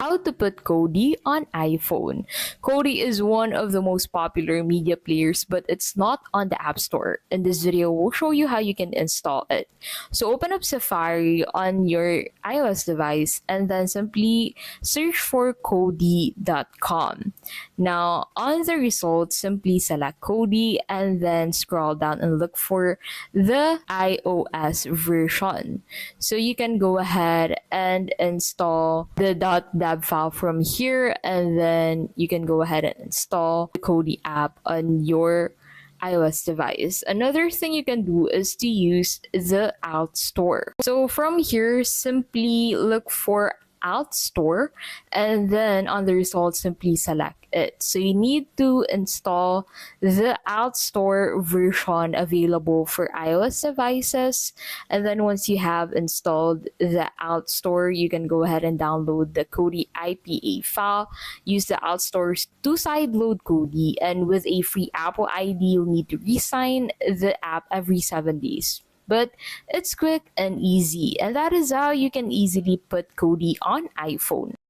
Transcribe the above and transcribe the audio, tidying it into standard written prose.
how to put Kodi on iPhone. Kodi is one of the most popular media players, but it's not on the App Store. In this video, we'll show you how you can install it. So open up Safari on your iOS device and then simply search for Kodi.com. Now, on the results, simply select Kodi and then scroll down and look for the iOS version. So you can go ahead and install the .deb file from here, and then you can go ahead and install the Kodi app on your iOS device. Another thing you can do is to use the Alt Store. So from here, simply look for Alt Store, and then on the results, simply select it. So you need to install the Alt Store version available for iOS devices, and then once you have installed the Alt Store, you can go ahead and download the Kodi IPA file. Use the Alt Store to sideload Kodi, and with a free Apple ID, you'll need to re-sign the app every 7 days. But it's quick and easy, and that is how you can easily put Kodi on iPhone.